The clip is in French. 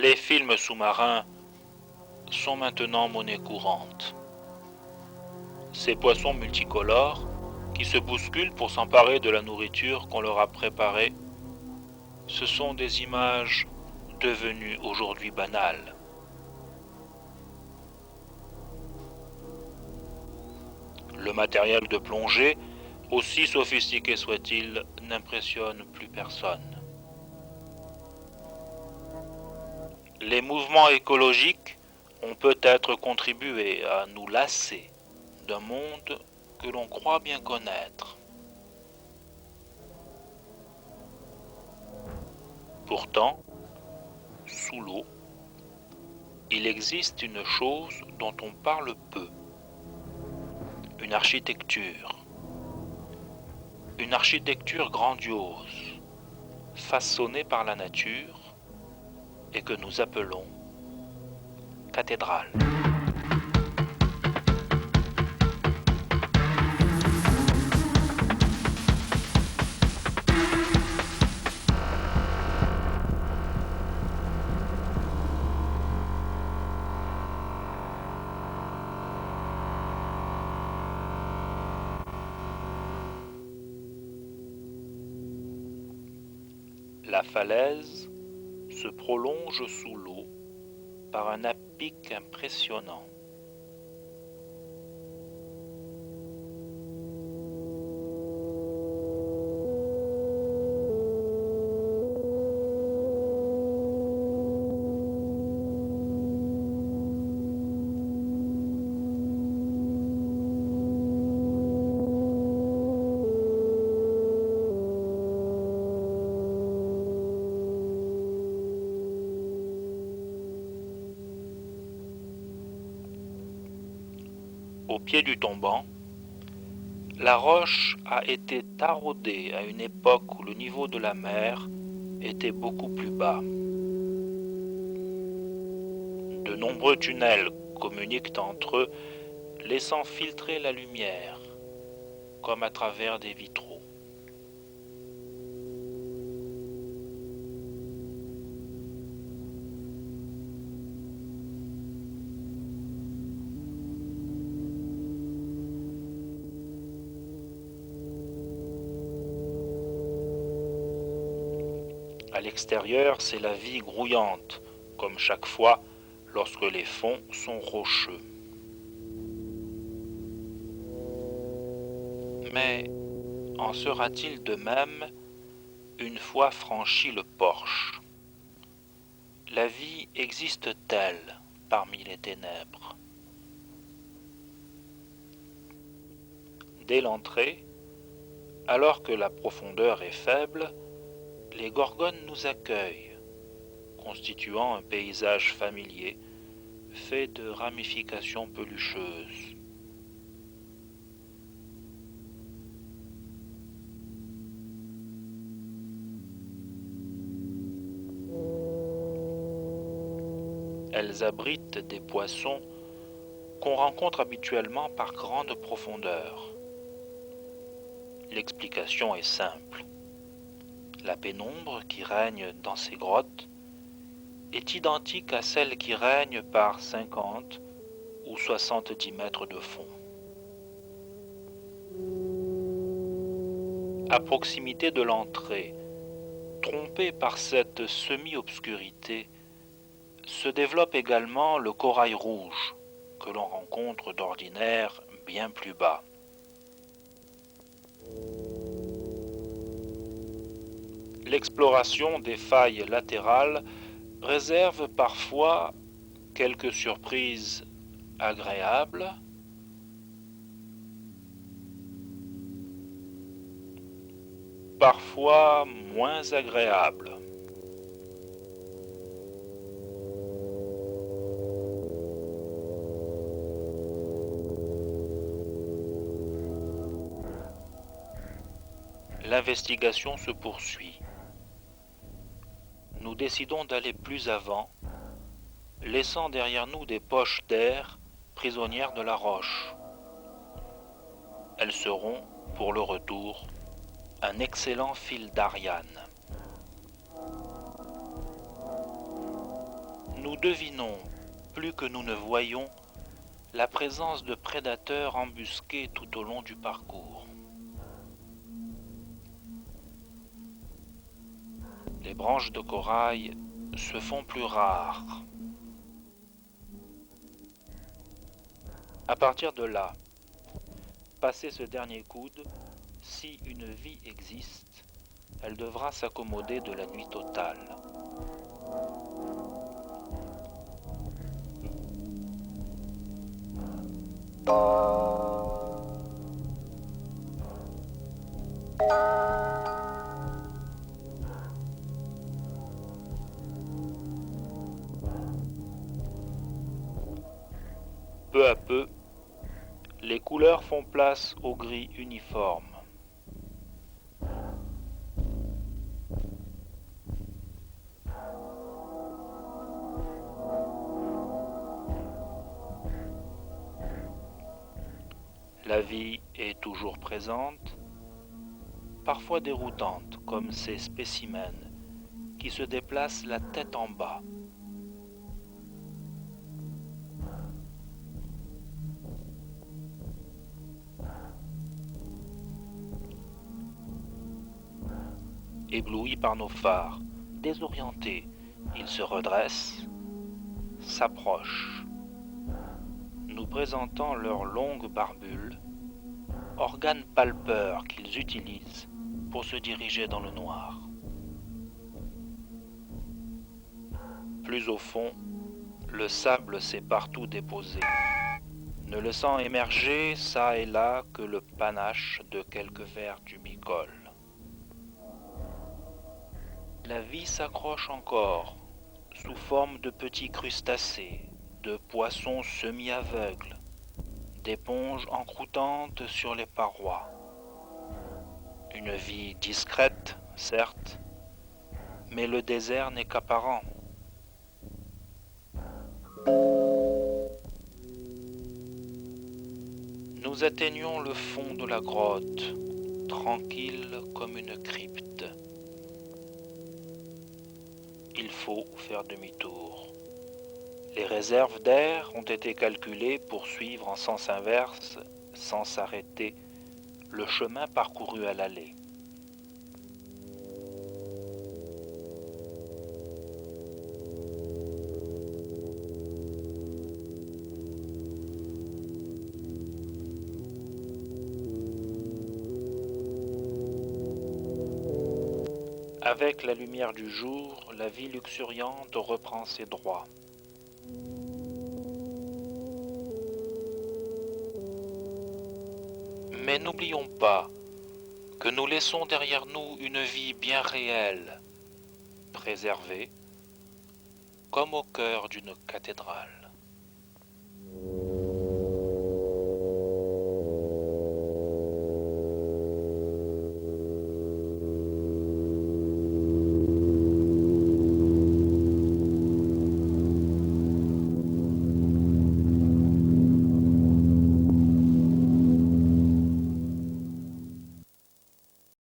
Les films sous-marins sont maintenant monnaie courante. Ces poissons multicolores qui se bousculent pour s'emparer de la nourriture qu'on leur a préparée, ce sont des images devenues aujourd'hui banales. Le matériel de plongée, aussi sophistiqué soit-il, n'impressionne plus personne. Les mouvements écologiques ont peut-être contribué à nous lasser d'un monde que l'on croit bien connaître. Pourtant, sous l'eau, il existe une chose dont on parle peu. Une architecture grandiose, façonnée par la nature et que nous appelons cathédrale. La falaise se prolonge sous l'eau par un à-pic impressionnant. Au pied du tombant, la roche a été taraudée à une époque où le niveau de la mer était beaucoup plus bas. De nombreux tunnels communiquent entre eux, laissant filtrer la lumière, comme à travers des vitraux. À l'extérieur, c'est la vie grouillante, comme chaque fois lorsque les fonds sont rocheux. Mais en sera-t-il de même une fois franchi le porche? La vie existe-t-elle parmi les ténèbres? Dès l'entrée, alors que la profondeur est faible, les gorgones nous accueillent, constituant un paysage familier fait de ramifications pelucheuses. Elles abritent des poissons qu'on rencontre habituellement par grande profondeur. L'explication est simple. La pénombre qui règne dans ces grottes est identique à celle qui règne par 50 ou 70 mètres de fond. À proximité de l'entrée, trompé par cette semi-obscurité, se développe également le corail rouge, que l'on rencontre d'ordinaire bien plus bas. L'exploration des failles latérales réserve parfois quelques surprises agréables, parfois moins agréables. L'investigation se poursuit. Nous décidons d'aller plus avant, laissant derrière nous des poches d'air prisonnières de la roche. Elles seront, pour le retour, un excellent fil d'Ariane. nous devinons, plus que nous ne voyons, la présence de prédateurs embusqués tout au long du parcours. Les branches de corail se font plus rares. À partir de là, passé ce dernier coude, si une vie existe, elle devra s'accommoder de la nuit totale. Peu à peu, les couleurs font place au gris uniforme. La vie est toujours présente, parfois déroutante, comme ces spécimens qui se déplacent la tête en bas. Éblouis par nos phares, désorientés, ils se redressent, s'approchent, nous présentant leurs longues barbules, organes palpeurs qu'ils utilisent pour se diriger dans le noir. Plus au fond, le sable s'est partout déposé, ne laissant émerger çà et là que le panache de quelques vers tubicoles. La vie s'accroche encore, sous forme de petits crustacés, de poissons semi-aveugles, d'éponges encroutantes sur les parois. Une vie discrète, certes, mais le désert n'est qu'apparent. Nous atteignons le fond de la grotte, tranquille comme une crypte. Il faut faire demi-tour. Les réserves d'air ont été calculées pour suivre en sens inverse, sans s'arrêter, le chemin parcouru à l'aller. Avec la lumière du jour, la vie luxuriante reprend ses droits. Mais n'oublions pas que nous laissons derrière nous une vie bien réelle, préservée, comme au cœur d'une cathédrale.